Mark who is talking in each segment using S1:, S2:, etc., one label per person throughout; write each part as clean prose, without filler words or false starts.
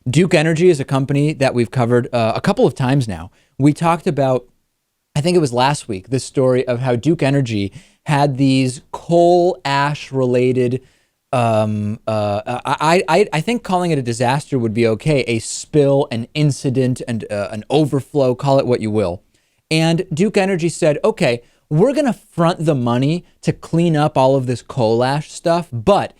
S1: Duke Energy is a company that we've covered a couple of times now. We talked about, I think it was last week, this story of how Duke Energy had these coal ash related, I think calling it a disaster would be okay, a spill, an incident, and an overflow, call it what you will. And Duke Energy said, okay, we're going to front the money to clean up all of this coal ash stuff, but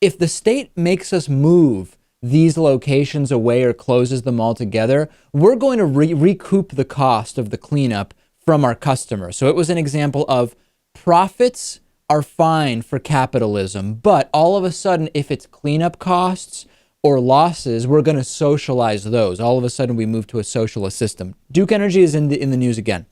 S1: if the state makes us move these locations away or closes them altogether, we're going to recoup the cost of the cleanup from our customers. So it was an example of profits are fine for capitalism, but all of a sudden, if it's cleanup costs or losses, we're going to socialize those. All of a sudden, we move to a socialist system. Duke Energy is in the news again,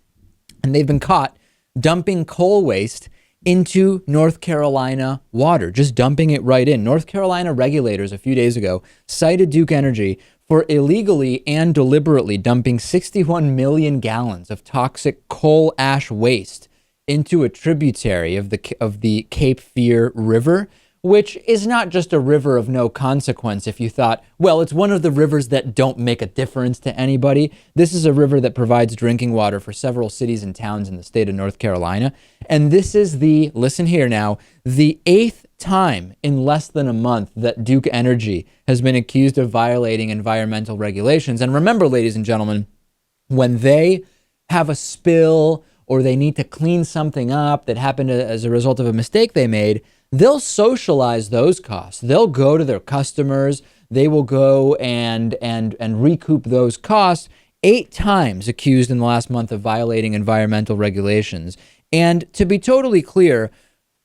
S1: and they've been caught dumping coal waste into North Carolina water, just dumping it right in. North Carolina regulators a few days ago cited Duke Energy for illegally and deliberately dumping 61 million gallons of toxic coal ash waste into a tributary of the Cape Fear River, which is not just a river of no consequence if you thought, well, it's one of the rivers that don't make a difference to anybody. This is a river that provides drinking water for several cities and towns in the state of North Carolina. And this is listen here now, the 8th time in less than a month that Duke Energy has been accused of violating environmental regulations. And remember, ladies and gentlemen, when they have a spill or they need to clean something up that happened as a result of a mistake they made, they'll socialize those costs. They'll go to their customers. They will go and recoup those costs. 8 times accused in the last month of violating environmental regulations. And to be totally clear,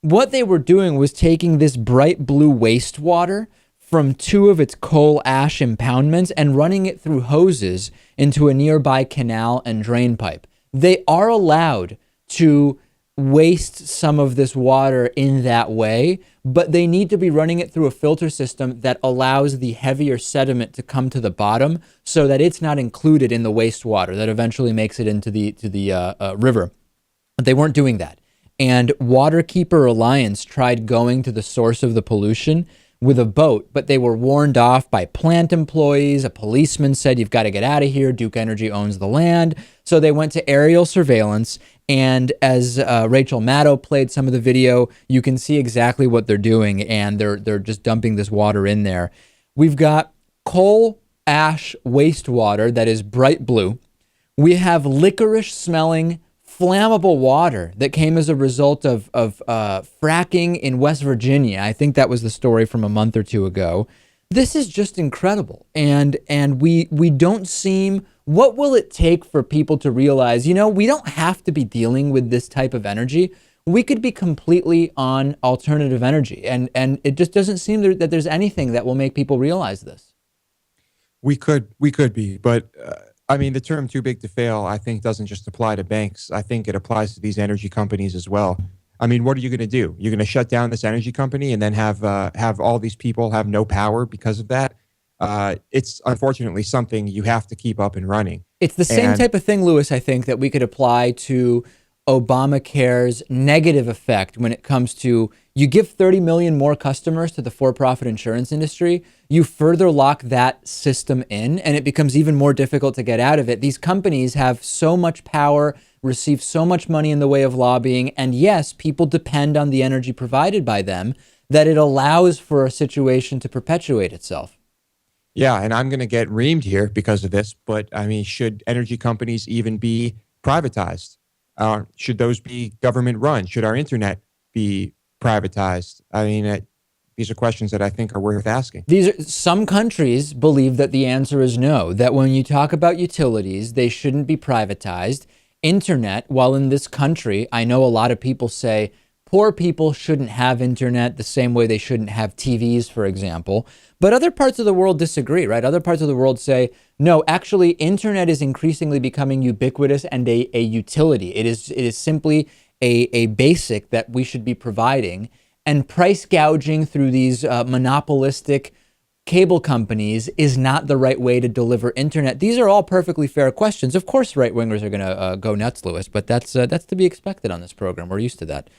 S1: what they were doing was taking this bright blue wastewater from 2 of its coal ash impoundments and running it through hoses into a nearby canal and drain pipe. They are allowed to waste some of this water in that way, but they need to be running it through a filter system that allows the heavier sediment to come to the bottom so that it's not included in the wastewater that eventually makes it into the river. But they weren't doing that. And Waterkeeper Alliance tried going to the source of the pollution with a boat, but they were warned off by plant employees. A policeman said, you've got to get out of here. Duke Energy owns the land. So they went to aerial surveillance. And as Rachel Maddow played some of the video, you can see exactly what they're doing. And they're just dumping this water in there. We've got coal ash wastewater that is bright blue. We have licorice smelling flammable water that came as a result of fracking in West Virginia. I think that was the story from a month or two ago. This is just incredible. And we don't seem, what will it take for people to realize, we don't have to be dealing with this type of energy. We could be completely on alternative energy. And it just doesn't seem that there's anything that will make people realize this.
S2: We could be, but I mean, the term too big to fail, I think, doesn't just apply to banks. I think it applies to these energy companies as well. I mean, what are you going to do? You're going to shut down this energy company and then have all these people have no power because of that? It's unfortunately something you have to keep up and running.
S1: It's the same type of thing, Lewis, I think, that we could apply to Obamacare's negative effect when it comes to you give 30 million more customers to the for-profit insurance industry, you further lock that system in, and it becomes even more difficult to get out of it. These companies have so much power, receive so much money in the way of lobbying, and yes, people depend on the energy provided by them, that it allows for a situation to perpetuate itself.
S2: Yeah, and I'm going to get reamed here because of this, but I mean, should energy companies even be privatized? Should those be government run? Should our internet be privatized? I mean, these are questions that I think are worth asking.
S1: Some countries believe that the answer is no, that when you talk about utilities, they shouldn't be privatized. Internet, while in this country, I know a lot of people say poor people shouldn't have internet the same way they shouldn't have TVs, for example. But other parts of the world disagree, right? Other parts of the world say, no, actually, internet is increasingly becoming ubiquitous and a utility. It is simply a basic that we should be providing. And price gouging through these monopolistic cable companies is not the right way to deliver internet. These are all perfectly fair questions. Of course, right-wingers are going to go nuts, Lewis, but that's to be expected on this program. We're used to that.